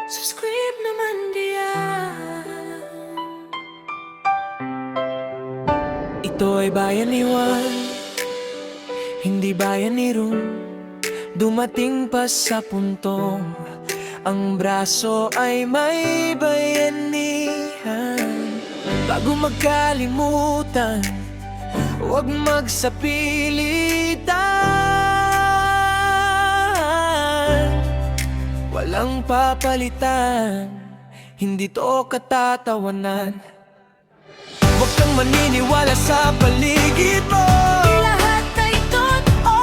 Subscribe naman diyan. Ito ay bayan ni Juan, hindi bayan ni Rum. Dumating pa sa puntong ang braso ay may bayanihan. Bago magkalimutan, huwag magsapilitan. Walang papalitan, hindi to katatawanan. Huwag kang maniniwala sa paligid mo, Di lahat ay totoo.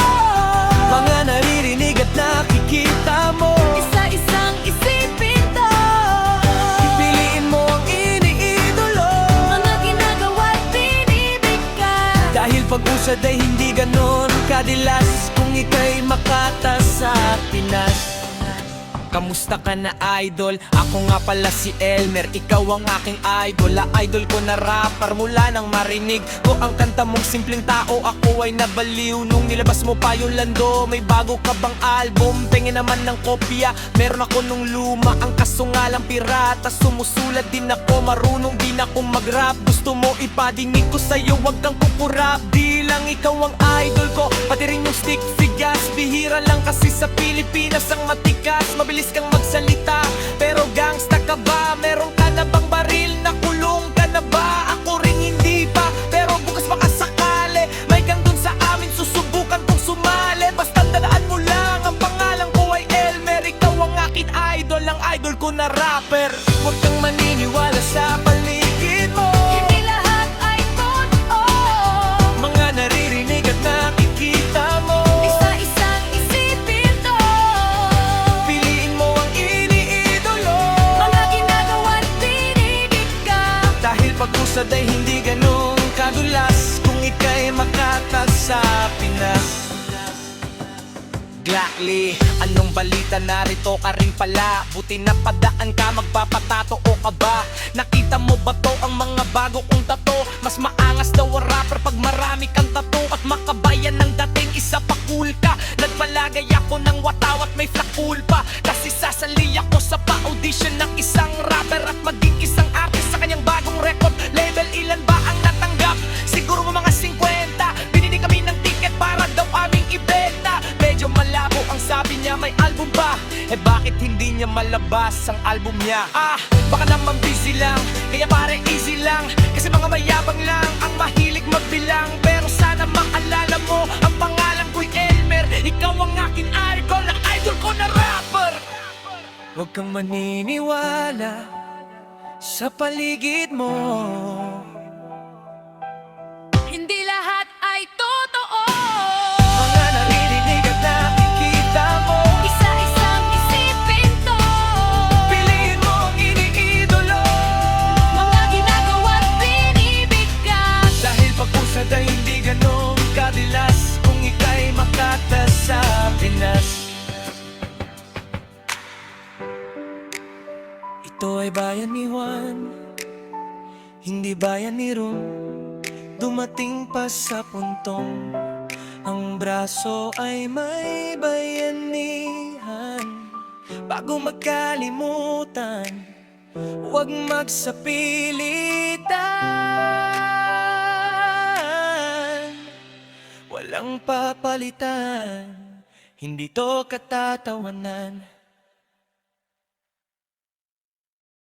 mga naririnig at nakikita mo. Isa-isang isipin to. Pipiliin mo ang iniidolo, Mga ginagawa't pinibig ka. dahil pag-usad ay hindi ganon kadilas kung ika'y makata sa Pinas. Kamusta ka na, idol? Ako nga pala si Elmer, ikaw ang aking idol. Idol ko na rapper mula nang marinig ko ang kanta mong Simpleng Tao. Ako ay nabaliw nung nilabas mo pa yung lando. May bago ka bang album? Pengen naman ng kopya, meron ako nung luma. Ang kaso nga lang pirata, sumusulat din ako, marunong din ako mag-rap. Gusto mo ipadinig ko sa'yo, wag kang kukurap. Di lang ikaw ang idol ko, pati rin yung stick figures. Bihira lang kasi sa Pilipinas ang matikas. Mabilis kang magsalita, pero gangsta ka ba? Meron ka na bang baril? Nakulong ka na ba? Ako rin hindi pa, pero bukas baka sakali may gang dun sa amin, susubukan kong sumali. Basta tandaan mo lang, ang pangalan ko ay Elmer. Ikaw ang akin idol, ang idol ko na rapper. Huwag kang maniniwala sa paligid mo, Hindi lahat ay totoo. mga naririnig at nakikita mo. Isa-isang isipin to. Piliin mo ang iniidolo, Mga ginagawa't pinibig ka. dahil pag-usad ay hindi ganong kadulas kung ika'y makata sa Pinas. Glockly, anong balita? Narito ka rin pala. Buti na padaan ka, magpapatato o ka ba? Nakita mo ba to, ang mga bago kong tato? Mas maangas daw ang rapper pag marami kang tato. At makabayan ng dating, isa pa cool ka. Nagpalagay ako ng wataw at may flakul pa, kasi sasali ako sa pa-audition ng isang rapper at maging isang artist sa kanyang bagong record label. Ilan ba ang natanggap? Siguro mga 50. Binili kami ng ticket para daw aming ibenta. Medyo malabo ang sabi niya, may album ba? Eh bakit hindi niya malabas ang album niya? Baka naman busy lang, kaya pare easy lang. Kasi mga mayabang lang ang mahilig magbilang. Pero sana maalala mo, ang pangalan ko'y Elmer. Ikaw ang aking idol, na idol ko na rapper. Huwag kang maniniwala sa paligid mo, Hindi lahat ay totoo. mga naririnig at nakikita mo. Isa-isang isipin to. Piliin mo ang iniidolo, Mga ginagawa't pinibig ka. dahil pag-usad ay hindi ganong kadilas kung ika'y makata sa Pinas. Ito ay bayan ni Juan, hindi bayan ni Rum. Dumating pa sa puntong ang braso ay may bayanihan. Bago magkalimutan, huwag magsapilitan. Walang papalitan, hindi to katatawanan.